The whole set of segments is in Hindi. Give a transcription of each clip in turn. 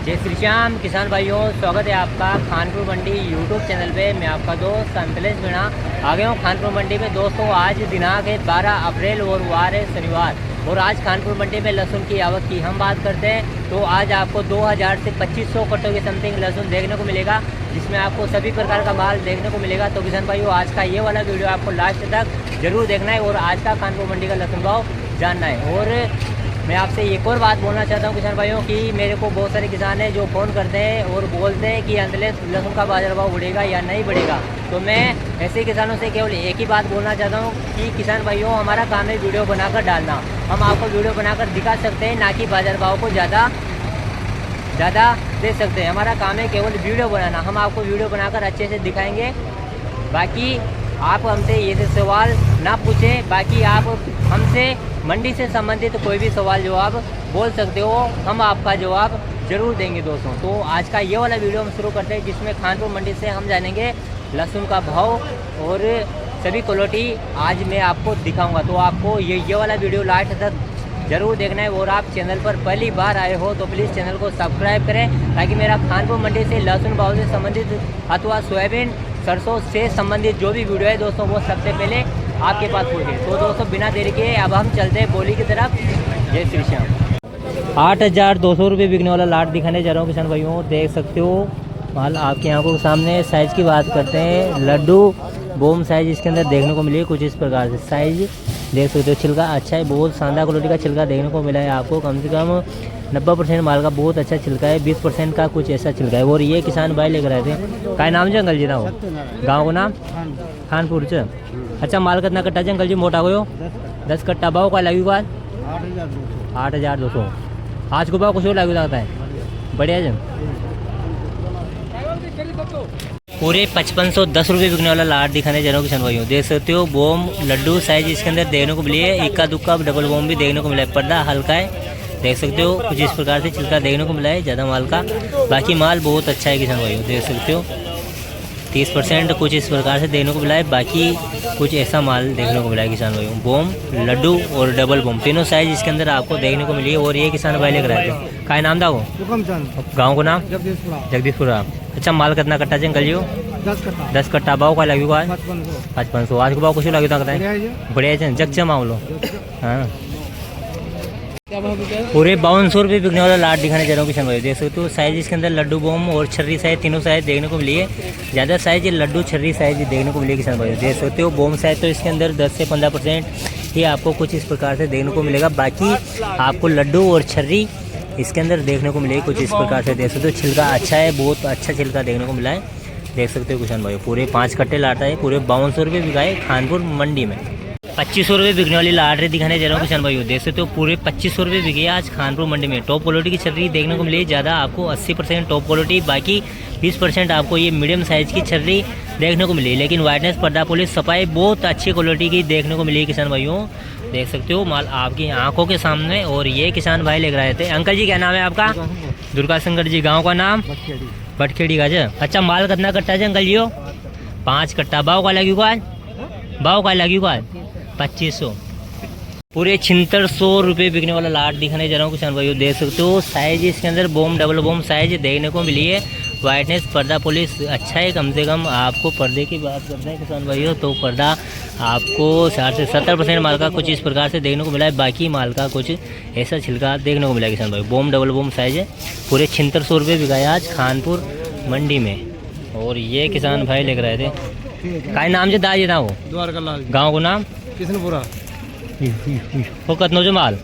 जय श्री श्याम किसान भाइयों, स्वागत है आपका खानपुर मंडी यूट्यूब चैनल पे। मैं आपका दोस्त संतलेश मीणा आ गया हूँ खानपुर मंडी में। दोस्तों आज दिनांक है 12 अप्रैल और वार है शनिवार। और आज खानपुर मंडी में लहसुन की आवक की हम बात करते हैं तो आज आपको 2000 से 2500 कट्टों के समथिंग लहसुन देखने को मिलेगा, जिसमें आपको सभी प्रकार का माल देखने को मिलेगा। तो किसान भाइयों आज का ये वाला वीडियो आपको लास्ट तक जरूर देखना है और आज का खानपुर मंडी का लहसुन भाव जानना है। और मैं आपसे एक और बात बोलना चाहता हूँ किसान भाइयों कि मेरे को बहुत सारे किसान हैं जो फ़ोन करते हैं और बोलते हैं कि अंतलेश लहसुन का बाजार भाव बढ़ेगा या नहीं बढ़ेगा। तो मैं ऐसे किसानों से केवल एक ही बात बोलना चाहता हूँ कि किसान भाइयों हमारा काम है वीडियो बनाकर डालना। हम आपको वीडियो बनाकर दिखा सकते हैं, ना कि बाजार भाव को ज़्यादा दे सकते हैं। हमारा काम है केवल वीडियो बनाना। हम आपको वीडियो बनाकर अच्छे से दिखाएँगे। बाकी आप हमसे ये सवाल ना पूछें, बाकी आप हमसे मंडी से संबंधित कोई भी सवाल जवाब बोल सकते हो, हम आपका जवाब जरूर देंगे दोस्तों। तो आज का ये वाला वीडियो हम शुरू करते हैं, जिसमें खानपुर मंडी से हम जानेंगे लहसुन का भाव और सभी क्वालिटी आज मैं आपको दिखाऊंगा। तो आपको ये वाला वीडियो लास्ट तक जरूर देखना है। और आप चैनल पर पहली बार आए हो तो प्लीज़ चैनल को सब्सक्राइब करें, ताकि मेरा खानपुर मंडी से लहसुन भाव से संबंधित अथवा सोयाबीन सरसों से संबंधित जो भी वीडियो है दोस्तों वो सबसे पहले आपके पास पहुँचे। तो दोस्तों बिना देरी के अब हम चलते हैं बोली की तरफ। जय श्री श्याम। 8200 रुपये बिकने वाला लाट दिखाने जा रहा हूँ किसान भाइयों, देख सकते हो माल आपकी आंखों के सामने। साइज़ की बात करते हैं, लड्डू बोम साइज़ इसके अंदर देखने को मिली कुछ इस प्रकार से। साइज़ देख सकते हो, छिलका अच्छा है, बहुत शानदार क्वालिटी का छिलका देखने को मिला है आपको। कम से कम 90% माल का बहुत अच्छा छिलका है, 20% का कुछ ऐसा छिलका है। और ये किसान भाई लेकर आए थे। का नाम जंगल जी ना हो गाँव को नाम खानपुर से। अच्छा माल कितना कट्टा जंगल जी मोटा गयो 10 कट्टा। भाव का लगी बात 8200। आज को भाव कुछ और लगी लगता है बढ़िया जन। पूरे 5510 रुपये बिकने वाला लाट दिखाने जा रहा हूँ किसान भाइयों, देख सकते हो। बोम लड्डू साइज इसके अंदर देखने को मिली है, इक्का दुक्का डबल बोम भी देखने को मिला है। पर्दा हल्का है, देख सकते हो कुछ इस प्रकार से छिलका देखने को मिला है ज़्यादा माल का। बाकी माल बहुत अच्छा है किसान भाइयों, देख सकते हो 30% कुछ इस प्रकार से देखने को मिला है। बाकी कुछ ऐसा माल देखने को मिला है किसान भाइयों। बोम लड्डू और डबल बोम तीनों साइज इसके अंदर आपको देखने को मिली है। और ये किसान भाई लेकर आए थे। का नाम था वो गाँव को नाम जगदीशपुरा। अच्छा माल कितना कट्टा जंगल जी 10 कट्टा। भाव का लगी हुआ 5500। आज को भाव कुछ लगी था बढ़िया जग से मामलो। हाँ पूरे 5200 रुपये बिकने वाला लाट दिखाने जा रहा हूँ किसान भाई, देख सकते हो। साइज इसके अंदर लड्डू बोम और छर्री साइज तीनों साइज देखने को मिली है। ज़्यादा साइज लड्डू छर्री साइज देखने को मिली है किसान भाई, देख सकते हो। बोम साइज तो इसके अंदर 10 से 15% ही आपको कुछ इस प्रकार से देखने को मिलेगा। बाकी आपको लड्डू और छर्री इसके अंदर देखने को मिलेगी कुछ इस प्रकार से, देख सकते हो। छिलका अच्छा है, बहुत अच्छा छिलका देखने को मिला है, देख सकते हो किसान भाई। पूरे 5 कट्टे लाटा है, पूरे 5200 रुपये बिकाए खानपुर मंडी में। 2500 रुपये बिकने वाली लाटरी दिखाने जा रहा हूँ किसान भाइयों, देख सकते हो। पूरे 2500 रुपये बिके आज खानपुर मंडी में। टॉप क्वालिटी की छर्री देखने को मिली ज़्यादा आपको 80% टॉप क्वालिटी, बाकी 20% आपको ये मीडियम साइज़ की छर्री देखने को मिली। लेकिन वाइटनेस पर्दा पुलिस सफाई बहुत अच्छी क्वालिटी की देखने को मिली किसान भाइयों, देख सकते हो माल आपकी आंखों के सामने। और ये किसान भाई लेकर आए थे। अंकल जी क्या नाम है आपका? दुर्गा शंकर जी। गाँव का नाम बटखेड़ी का जी। अच्छा माल कितना कट्टा है अंकल जी? 5 कट्टा। भाव का लगी हुआ भाव का लगी हुआ 2500। पूरे 7600 रुपये बिकने वाला लाट दिखाने जा रहा हूँ किसान भाइयों, देख सकते हो। साइज इसके अंदर बोम डबल बोम साइज देखने को मिली है। वाइटनेस पर्दा पुलिस अच्छा है, कम से कम आपको पर्दे की बात करते हैं किसान भाइयों तो पर्दा आपको 60 से 70% माल का कुछ इस प्रकार से देखने को मिला है। बाकी माल का कुछ ऐसा छिलका देखने को मिला है किसान भाई। बोम डबल बोम साइज है। पूरे 7600 रुपये बिकाया आज खानपुर मंडी में। और ये किसान भाई लेकर आए थे। का नाम से दाजी था वो द्वारकालाल। गाँव को नाम किशनपुरा। वो कतनो जो माल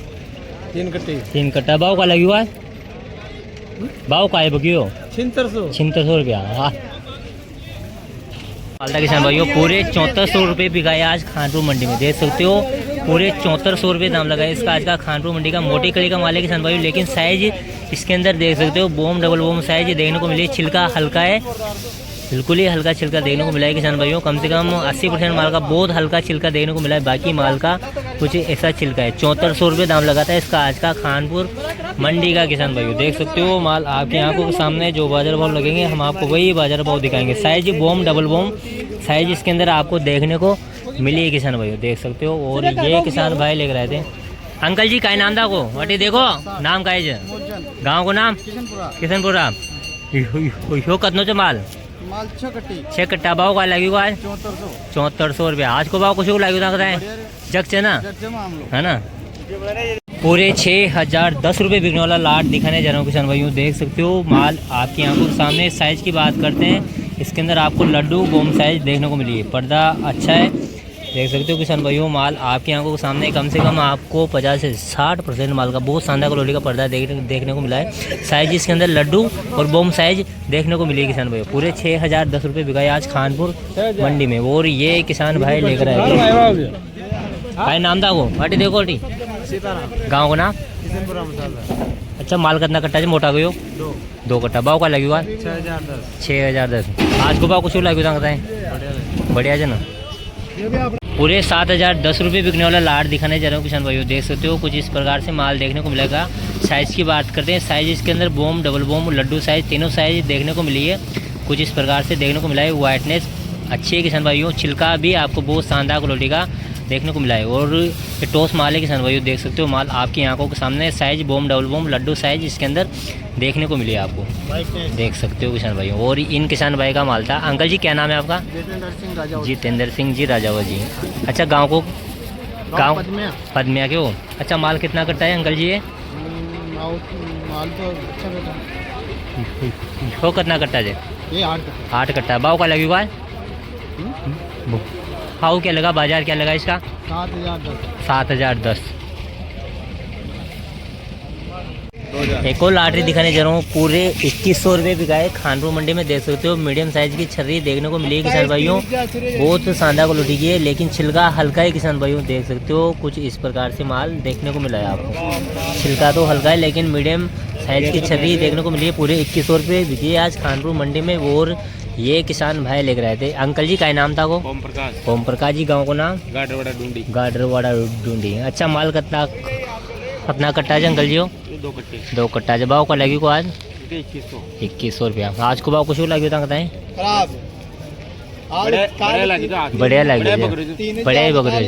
3 कट्टा। भाव का लगी हुआ है? भाव का है बगियो 7600 रुपया। मालदा किसान भाइयों पूरे 7400 रुपये बिकाए आज खानपुर मंडी में, देख सकते हो। पूरे 7400 रुपये दाम लगा है इसका आज का खानपुर मंडी का। मोटी कड़ी का माल है किसान भाइयों, लेकिन साइज इसके अंदर देख सकते हो बोम डबल बोम साइज देखने को मिली। छिलका हल्का है, बिल्कुल ही हल्का छिलका देखने को मिला है किसान भाइयों। कम से कम 80% माल का बहुत हल्का छिलका देखने को मिला है। बाकी माल का कुछ ऐसा छिलका है। 7400 रुपये दाम लगा था इसका आज का खानपुर मंडी का किसान भाइयों, देख सकते हो। माल आपकी आंखों के सामने जो बाजार भाव लगेंगे हम आपको वही बाजार भाव दिखाएंगे। साइज बोम डबल बोम साइज इसके अंदर आपको देखने को मिली है किसान भाइयों, देख सकते हो। और ये किसान भाई लेकर आए थे अंकल जी का नाम था को वटी देखो नाम का है गाँव को नाम किशनपुरा यो कतनो च माल 6 कट्टा भाव का लगी आज 7400 रुपया। आज को भाव कुछ लगी जग से ना है ना। पूरे 6010 रुपये बिकने वाला लाट दिखाने जा रहा हूँ किसान भाइयों। देख सकते हो माल आपकी आंखों के सामने। साइज़ की बात करते हैं, इसके अंदर आपको लड्डू बोम साइज़ देखने को मिली है। पर्दा अच्छा है, देख सकते हो किसान भाइयों। माल आपकी आंखों के सामने कम से कम आपको 50 से 60% माल का बहुत शानदार क्वालिटी का पर्दा देखने को मिला है। साइज़ इसके अंदर लड्डू और बोम साइज़ देखने को मिली है किसान भाइयों। पूरे 6010 रुपये बिकाए आज खानपुर मंडी में। और ये किसान भाई लेकर आए भाई नाम था वो अटी देखो अटी गाँव को नाम। अच्छा माल कितना कट्टा है मोटा गयो 2 कट्टा। भाव का लगी 6010। आज को भाव कुछ लगी बताएं बढ़िया है ना। पूरे 7010 रुपये बिकने वाला लाट दिखाने जा रहा हूँ किसान भाइयों। देख सकते हो कुछ इस प्रकार से माल देखने को मिलेगा। साइज़ की बात करते हैं, साइज़ इसके अंदर बोम डबल बोम लड्डू साइज़ तीनों साइज़ देखने को मिली है। कुछ इस प्रकार से देखने को मिला है। वाइटनेस अच्छी है किसान भाइयों। छिलका भी आपको बहुत शानदार क्वालिटी का देखने को मिला है। और ये टॉस माल है किसान भाइयों। देख सकते हो माल आपकी आंखों के सामने। साइज़ बोम डबल बोम लड्डू साइज़ इसके अंदर देखने को मिली है आपको, देख सकते हो किसान भाइयों। और इन किसान भाई का माल था। अंकल जी क्या नाम है आपका? जितेंद्र सिंह जी राजावा जी। अच्छा गाँव को गाँव पदमिया के हो। अच्छा माल कितना कट्टा है अंकल जी? ये माल तो अच्छा हो कितना कट्टा है? ये 8 कट्टा। भाव का लगी हुआ है? भाव क्या लगा, बाजार क्या लगा इसका? 7010। एक और लॉटरी दिखाने जा रहा हूँ। पूरे 2100 रुपये बिकाए खानपुर मंडी में। देख सकते हो मीडियम साइज की छर्री देखने को मिली किसान भाइयों। बहुत शानदार क्वालिटी की है, लेकिन छिलका हल्का है किसान भाइयों। देख सकते हो कुछ इस प्रकार से माल देखने को मिला है आपको। छिलका तो हल्का है लेकिन मीडियम साइज की छर्री देखने को मिली है। पूरे 2100 रुपये बिकी है आज खानपुर मंडी में। और ये किसान भाई लेकर आए थे। अंकल जी का नाम था वो? ओम प्रकाश जी। गाँव को नाम? गाडरवाड़ा ढूंढी। अच्छा माल कितना अपना कट्टा है अंकल जी हो? 2 कट्टा है। भाव का लगी को आज 2100 रुपया। आज को भाव कुछ लगी था बताएं? बढ़िया लगी बढ़िया बकरी।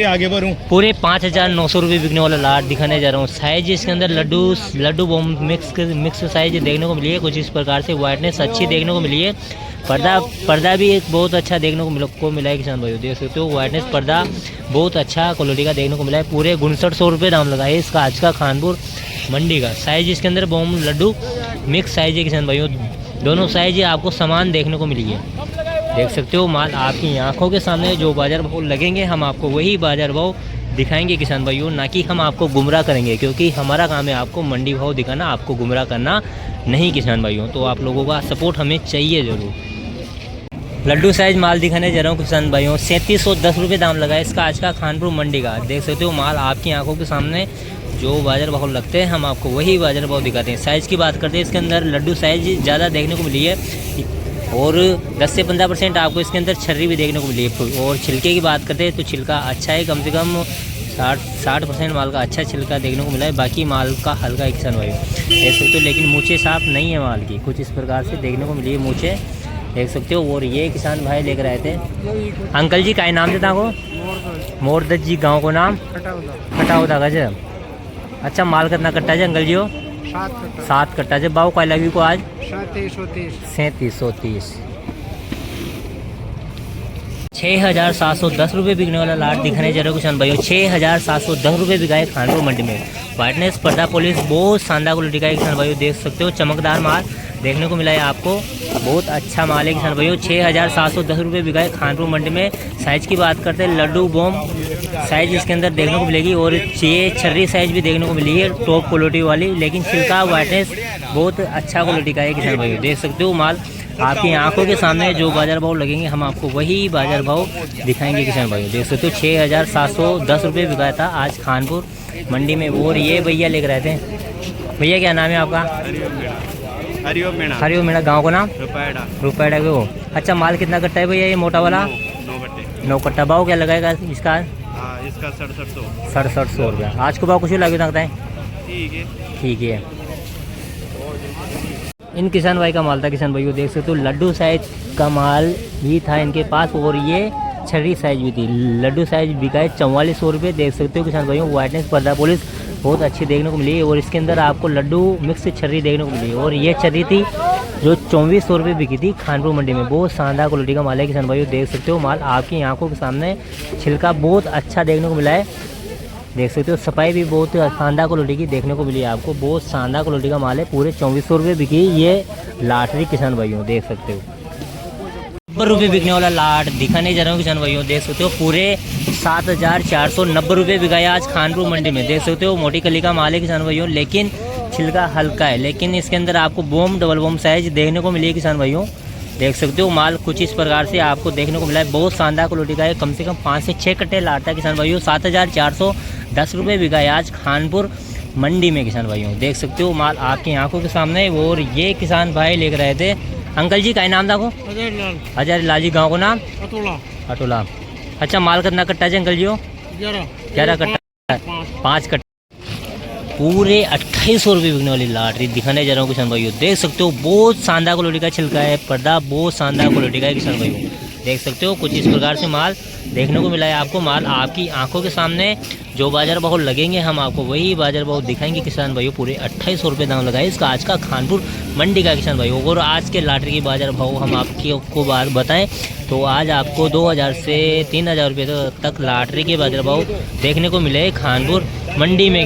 आगे बढ़ूं। पूरे 5900 रुपये बिकने वाला लाट दिखाने जा रहा हूँ। साइज इसके अंदर लड्डू बम मिक्स साइज देखने को मिली है। कुछ इस प्रकार से वाइटनेस अच्छी देखने को मिली है। पर्दा भी एक बहुत अच्छा देखने को मिला है किसान भाइयों। देख सकते हो वाइटनेस पर्दा बहुत अच्छा क्वालिटी का देखने को मिला है। पूरे 5900 रुपये दाम लगा है इसका आज का खानपुर मंडी का। साइज इसके अंदर बम लड्डू मिक्स साइज है किसान भाइयों। दोनों साइज आपको समान देखने को मिली है। देख सकते हो माल आपकी आंखों के सामने। जो बाजार भाव लगेंगे हम आपको वही बाजार भाव दिखाएंगे किसान भाइयों, ना कि हम आपको गुमराह करेंगे, क्योंकि हमारा काम है आपको मंडी भाव दिखाना, आपको गुमराह करना नहीं किसान भाइयों। तो आप लोगों का सपोर्ट हमें चाहिए ज़रूर। लड्डू साइज माल दिखाने जा रहा हूँ किसान भाइयों। 3710 रुपये दाम लगा है इसका आज का खानपुर मंडी का। देख सकते हो माल आपकी आंखों के सामने। जो बाजार भाव लगते हैं हम आपको वही बाजार भाव दिखाते हैं। साइज़ की बात करते हैं, इसके अंदर लड्डू साइज ज़्यादा देखने को मिली है। और 10 से 15% आपको इसके अंदर छर्री भी देखने को मिली है। और छिलके की बात करते हैं तो छिलका अच्छा है, कम से कम 60% माल का अच्छा छिलका देखने को मिला है। बाकी माल का हल्का एक किसान भाई देख सकते हो, लेकिन मूँछें साफ नहीं है माल की। कुछ इस प्रकार से देखने को मिली है मूँछें, देख सकते हो। और ये किसान भाई लेकर आए थे। अंकल जी का नाम देता को? मोरदत जी। गाँव को नाम? कटाउदा गजब। अच्छा माल कितना कट्टा है अंकल जी हो? 7 कट्टा है। भाव का लगी को आज 3730। 6710 रुपये बिकने वाला लाट दिखाने जा रहे हो किसान भाइयों। 6710 रुपये बिकाए खानपुर मंडी में। वाइटनेस पर्दा पॉलिश बहुत शानदार क्वालिटी का है किसान भाइयों। देख सकते हो चमकदार माल देखने को मिला है आपको। बहुत अच्छा माल है किसान भाइयों। 6710 रुपये बिकाए खानपुर मंडी में। साइज़ की बात करते हैं, लड्डू बॉम साइज़ इसके अंदर देखने को मिलेगी। और ये छर्री साइज़ भी देखने को मिली है टॉप क्वालिटी वाली, लेकिन छिलका वाइटनेस बहुत अच्छा क्वालिटी का है किसान भाइयों। देख सकते हो माल आपकी आंखों के सामने। जो बाजार भाव लगेंगे हम आपको वही बाजार भाव दिखाएंगे किसान भाइयों। देख सकते हो 6710 रुपये बिकाया था आज खानपुर मंडी में। और ये भैया लेकर आए थे। भैया क्या नाम है आपका? हरिओम मीणा। गाँव को नाम? रुपैड़ा के हो। अच्छा माल कितना कट्टा है भैया ये मोटा वाला? 9 कट्टा। भाव क्या लगाएगा इसका? इसका 6700 रुपया। आज को भाव कुछ लगे लगता है? ठीक है। इन किसान भाई का माल था किसान भाइयों। देख सकते हो लड्डू साइज का माल भी था इनके पास। और ये छर्री साइज भी थी। लड्डू साइज बिका है 4400 रुपये। देख सकते हो किसान भाइयों, वाइटनेस पर्दा पॉलिश बहुत अच्छी देखने को मिली। और इसके अंदर आपको लड्डू मिक्स छर्री देखने को मिली। और ये छर्री थी जो 2400 रुपये बिकी थी खानपुर मंडी में। बहुत शानदार क्वालिटी का माल है किसान भाइयों, देख सकते हो माल आपकी आंखों के सामने। छिलका बहुत अच्छा देखने को मिला है, देख सकते हो। सफाई भी बहुत शानदार क्वालिटी की देखने को मिली है आपको। बहुत शानदार क्वालिटी का माल है, पूरे 2400 रुपये बिकी ये लाटरी किसान भाइयों, देख सकते हो। 90 रुपये बिकने वाला लाट दिखाने जा रहा हूँ किसान भाइयों, देख सकते हो। पूरे 7490 रुपये बिकाया आज खानपुर मंडी में, देख सकते हो। मोटी कली का माल है किसान भाइयों, लेकिन छिलका हल्का है। लेकिन इसके अंदर आपको बॉम डबल बॉम साइज देखने को मिली है किसान भाइयों, देख सकते हो। माल कुछ इस प्रकार से आपको देखने को मिला है। बहुत शानदार क्वालिटी का है, कम से कम 5 से 6 कट्टे लाट था किसान भाइयों। 7410 रुपये बिका है आज खानपुर मंडी में किसान भाइयों, देख सकते हो। माल आपकी आंखों के सामने। और ये किसान भाई लेकर आए थे। अंकल जी का नाम था को? हजार लाल जी। गाँव को नाम? अटोला। अच्छा, माल कितना कट्टा है अंकल जी? 11 कट्टा, 5 कट्टा। पूरे 2800 रुपये बिकने वाली लाटरी दिखाने जा रहा हूँ किसान भाइयों, देख सकते हो। बहुत शानदार क्वालिटी का छिलका है, पर्दा बहुत शानदार क्वालिटी का है किसान भाइयों, देख सकते हो। कुछ इस प्रकार से माल देखने को मिला है आपको। माल आपकी आंखों के सामने। जो बाजार भाव लगेंगे हम आपको वही बाजार भाव दिखाएंगे किसान भाइयों। पूरे 2800 रुपये दाम लगाए इसका आज का खानपुर मंडी का किसान भाइयों। और आज के लाटरी की बाजार भाव हम आपको बात बताएं तो आज आपको 2000 से 3000 रुपये तक लाटरी के बाजार भाव देखने को मिले खानपुर मंडी में।